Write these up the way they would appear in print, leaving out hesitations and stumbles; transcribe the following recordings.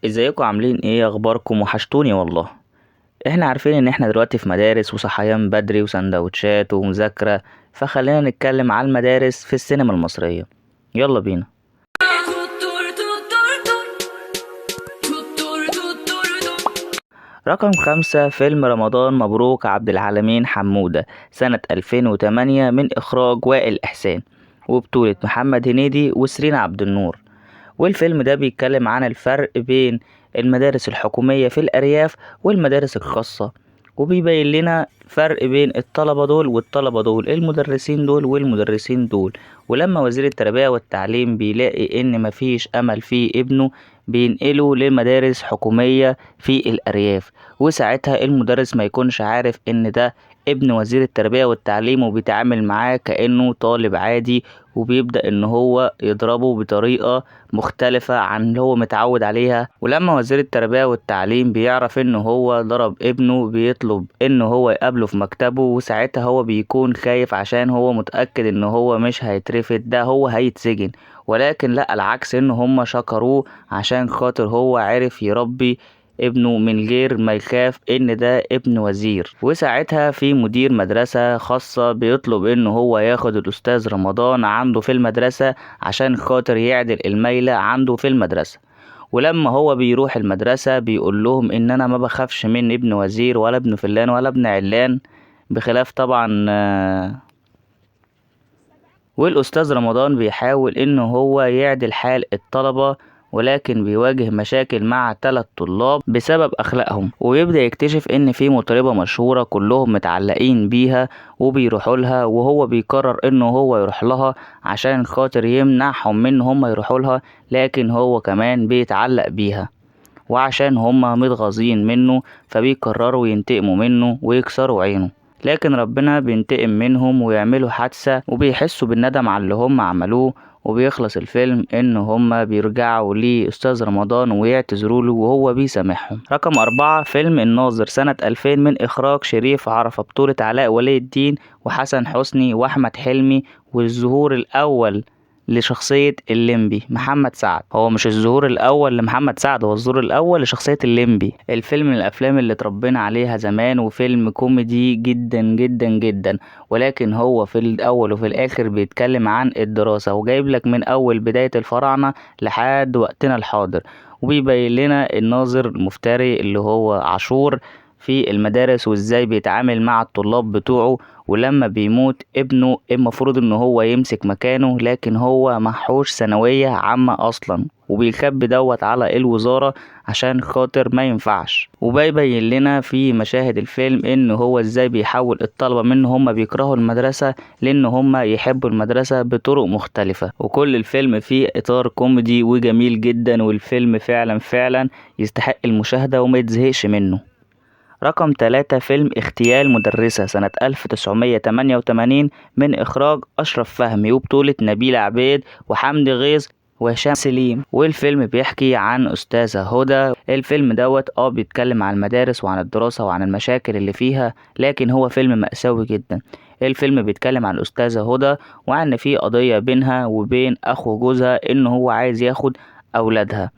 ازيكم عاملين ايه؟ اخباركم؟ وحشتوني والله. احنا عارفين ان احنا دلوقتي في مدارس وصحيان بدري وسندوتشات ومذاكرة، فخلينا نتكلم على المدارس في السينما المصرية. يلا بينا. رقم 5 فيلم رمضان مبروك عبد العالمين حمودة سنة 2008 من إخراج وائل إحسان، وبطولة محمد هنيدي وسيرين عبد النور. والفيلم ده بيتكلم عن الفرق بين المدارس الحكومية في الأرياف والمدارس الخاصة، وبيبين لنا فرق بين الطلبة دول والطلبة دول، المدرسين دول والمدرسين دول. ولما وزير التربية والتعليم بيلاقي إن مفيش أمل في ابنه بينقله لمدارس حكومية في الأرياف، وساعتها المدرس ما يكونش عارف إن ده ابن وزير التربية والتعليم، وبيتعامل معاه كأنه طالب عادي، وبيبدأ إن هو يضربه بطريقة مختلفة عن اللي هو متعود عليها. ولما وزير التربية والتعليم بيعرف إن هو ضرب ابنه بيطلب إن هو يقابله في مكتبه، وساعتها هو بيكون خايف عشان هو متأكد إن هو مش هيترفد، ده هو هيتسجن. ولكن لا، العكس، إن هما شكروه عشان خاطر هو عرف يربي ابنه من غير ما يخاف ان ده ابن وزير. وساعتها في مدير مدرسة خاصة بيطلب ان هو ياخد الاستاذ رمضان عنده في المدرسة عشان خاطر يعدل الميلة عنده في المدرسة. ولما هو بيروح المدرسة بيقول لهم ان انا ما بخافش من ابن وزير ولا ابن فلان ولا ابن علان، بخلاف طبعا والأستاذ رمضان بيحاول إن هو يعدل حال الطلبة، ولكن بيواجه مشاكل مع 3 طلاب بسبب أخلاقهم. ويبدأ يكتشف إن في مطربة مشهورة كلهم متعلقين بيها وبيروحوا لها، وهو بيقرر إنه هو يروح لها عشان خاطر يمنعهم من إن هم يروحوا لها، لكن هو كمان بيتعلق بيها. وعشان هما متغاظين منه فبيقرروا ينتقموا منه ويكسروا عينه، لكن ربنا بينتقم منهم ويعملوا حادثة وبيحسوا بالندم على اللي هم عملوه. وبيخلص الفيلم ان هم بيرجعوا لأستاذ رمضان ويعتذروا له وهو بيسامحهم. رقم 4 فيلم الناظر سنة 2000 من إخراج شريف عرفة، بطولة علاء ولي الدين وحسن حسني وأحمد حلمي، والظهور الأول لشخصية الليمبي محمد سعد. هو مش الظهور الأول لمحمد سعد، هو الظهور الأول لشخصية الليمبي. الفيلم من الأفلام اللي اتربينا عليها زمان، وفيلم كوميدي جدا جدا جدا، ولكن هو في الأول وفي الآخر بيتكلم عن الدراسة، وجايب لك من أول بداية الفراعنة لحد وقتنا الحاضر، وبيبين لنا الناظر المفتري اللي هو عاشور في المدارس وازاي بيتعامل مع الطلاب بتوعه. ولما بيموت ابنه المفروض ان هو يمسك مكانه، لكن هو محوش ثانوية عامة اصلا، وبيخبي دوت على الوزارة عشان خاطر ما ينفعش. وبيبين لنا في مشاهد الفيلم ان هو ازاي بيحول الطلبة من هم بيكرهوا المدرسة لان هم يحبوا المدرسة بطرق مختلفة. وكل الفيلم فيه اطار كوميدي وجميل جدا، والفيلم فعلا فعلا يستحق المشاهدة وما يتزهقش منه. رقم 3 فيلم اغتيال مدرسة سنة 1988 من إخراج أشرف فهمي، وبطولة نبيلة عبيد وحمدي غيث وهشام سليم. والفيلم بيحكي عن أستاذة هدى. الفيلم دوت بيتكلم عن المدارس وعن الدراسة وعن المشاكل اللي فيها، لكن هو فيلم مأساوي جدا. الفيلم بيتكلم عن الأستاذة هدى وعن في قضية بينها وبين أخو جوزها إن هو عايز ياخد أولادها،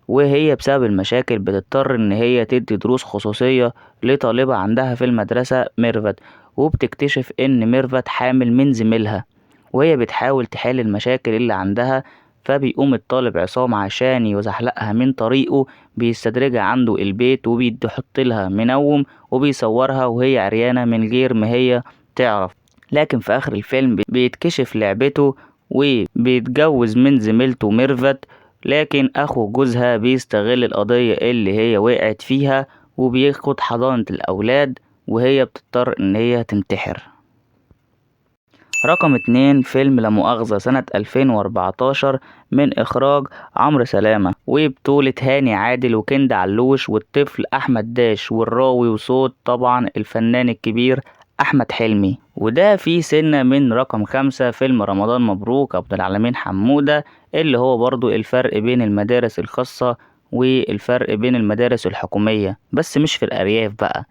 وهي بسبب المشاكل بتضطر ان هي تدي دروس خصوصية لطالبة عندها في المدرسة ميرفت. وبتكتشف ان ميرفت حامل من زميلها، وهي بتحاول تحل المشاكل اللي عندها. فبيقوم الطالب عصام عشان يزحلقها من طريقه بيستدرجها عنده البيت وبيحط لها منوم وبيصورها وهي عريانة من غير ما هي تعرف. لكن في اخر الفيلم بيتكشف لعبته وبيتجوز من زميلته ميرفت، لكن اخو جوزها بيستغل القضية اللي هي وقعت فيها وبياخد حضانة الاولاد، وهي بتضطر ان هي تنتحر. رقم 2 فيلم لا مؤاخذة سنة 2014 من إخراج عمرو سلامة، وبطولة هاني عادل وكند علوش والطفل أحمد داش، والراوي وصوت طبعا الفنان الكبير أحمد حلمي. وده في سنة من رقم 5 فيلم رمضان مبروك عبد العالمين حمودة، اللي هو برضو الفرق بين المدارس الخاصة والفرق بين المدارس الحكومية، بس مش في الأرياف بقى.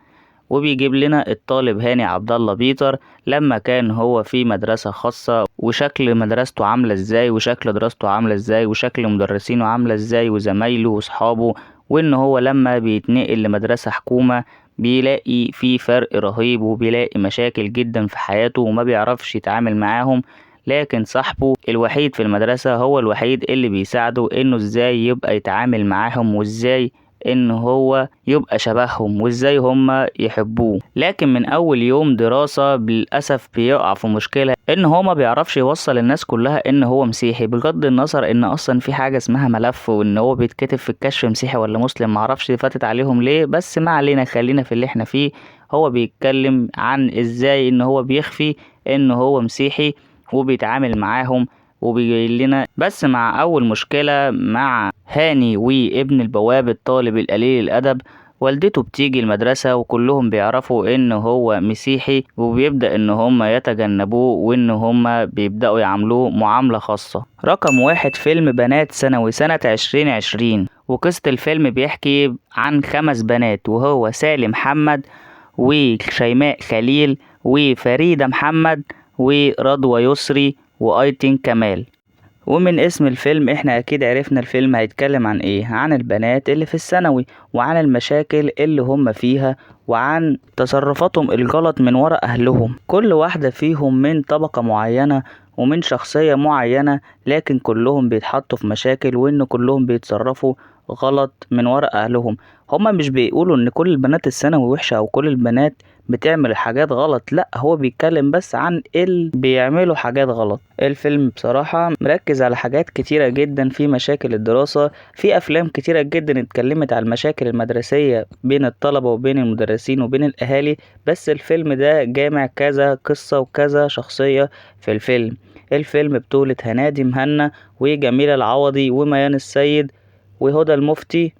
وبيجيب لنا الطالب هاني عبد الله بيتر لما كان هو في مدرسة خاصة، وشكل مدرسته عاملة ازاي، وشكل دراسته عاملة ازاي، وشكل مدرسينه عاملة ازاي، وزمايله واصحابه، وان هو لما بيتنقل لمدرسة حكومة بيلاقي في فرق رهيب، وبيلاقي مشاكل جدا في حياته وما بيعرفش يتعامل معاهم. لكن صاحبه الوحيد في المدرسة هو الوحيد اللي بيساعده انه ازاي يبقى يتعامل معاهم، وازاي ان هو يبقى شبههم، وازاي هما يحبوه. لكن من اول يوم دراسة للأسف بيقع في مشكلة ان هو ما بيعرفش يوصل الناس كلها ان هو مسيحي، بغض النظر ان اصلا في حاجة اسمها ملف، وان هو بيتكتب في الكشف مسيحي ولا مسلم. معرفش فاتت عليهم ليه، بس ما علينا، خلينا في اللي احنا فيه. هو بيتكلم عن ازاي ان هو بيخفي ان هو مسيحي وبيتعامل معاهم وبيجي لنا. بس مع اول مشكلة مع هاني وابن البواب الطالب القليل الادب، والدته بتيجي المدرسة وكلهم بيعرفوا ان هو مسيحي، وبيبدأ ان هم يتجنبوه وان هم بيبدأوا يعاملوه معاملة خاصة. رقم 1، فيلم بنات ثانوي سنة 2020. وقصة الفيلم بيحكي عن 5 بنات، وهو سالي محمد وشيماء خليل وفريدة محمد ورضوى يسري وأيتن كمال. ومن اسم الفيلم احنا اكيد عرفنا الفيلم هيتكلم عن ايه، عن البنات اللي في الثانوي، وعن المشاكل اللي هم فيها، وعن تصرفاتهم الغلط من وراء اهلهم. كل واحدة فيهم من طبقة معينة ومن شخصية معينة، لكن كلهم بيتحطوا في مشاكل، وان كلهم بيتصرفوا غلط من وراء اهلهم. هما مش بيقولوا ان كل البنات الثانوي وحشة او كل البنات بتعمل حاجات غلط، لا، هو بيتكلم بس عن اللي بيعملوا حاجات غلط. الفيلم بصراحة مركز على حاجات كتيرة جدا في مشاكل الدراسة. في افلام كتيرة جدا اتكلمت على المشاكل المدرسية بين الطلبة وبين المدرسين وبين الاهالي، بس الفيلم ده جامع كذا قصة وكذا شخصية في الفيلم. الفيلم بطولة هنادي مهنا وجميلة العوضي وميان السيد وهدى المفتي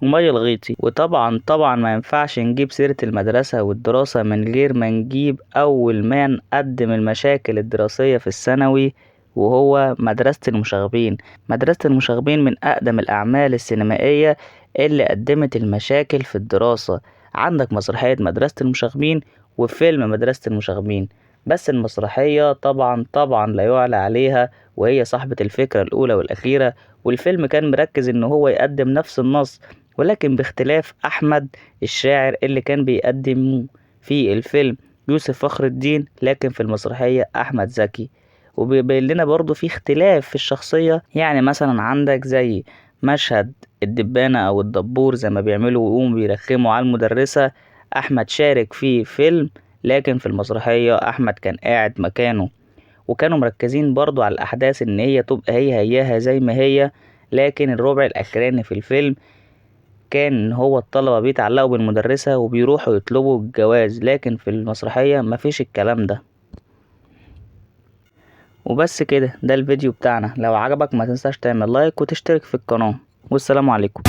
ومي الغيطي. وطبعا ما ينفعش نجيب سيرة المدرسة والدراسة من غير ما نجيب أول ما نقدم المشاكل الدراسية في الثانوي، وهو مدرسة المشاغبين. مدرسة المشاغبين من أقدم الأعمال السينمائية اللي قدمت المشاكل في الدراسة. عندك مسرحية مدرسة المشاغبين وفيلم مدرسة المشاغبين، بس المسرحية طبعا لا يعلى عليها، وهي صاحبة الفكرة الأولى والأخيرة. والفيلم كان مركز إن هو يقدم نفس النص، ولكن باختلاف أحمد الشاعر اللي كان بيقدم في الفيلم يوسف فخر الدين، لكن في المسرحية أحمد زكي. وبيبين لنا برضو في اختلاف في الشخصية. يعني مثلا عندك زي مشهد الدبانة أو الدبور زي ما بيعملوا ويقوموا بيرخموا على المدرسة، أحمد شارك في فيلم، لكن في المسرحية أحمد كان قاعد مكانه. وكانوا مركزين برضو على الأحداث إن هي تبقى هياها زي ما هي، لكن الربع الأخراني في الفيلم كان هو الطلبة بيتعلقوا بالمدرسة وبيروحوا يطلبوا الجواز، لكن في المسرحية مفيش الكلام ده. وبس كده، ده الفيديو بتاعنا. لو عجبك ما تنساش تعمل لايك وتشترك في القناة، والسلام عليكم.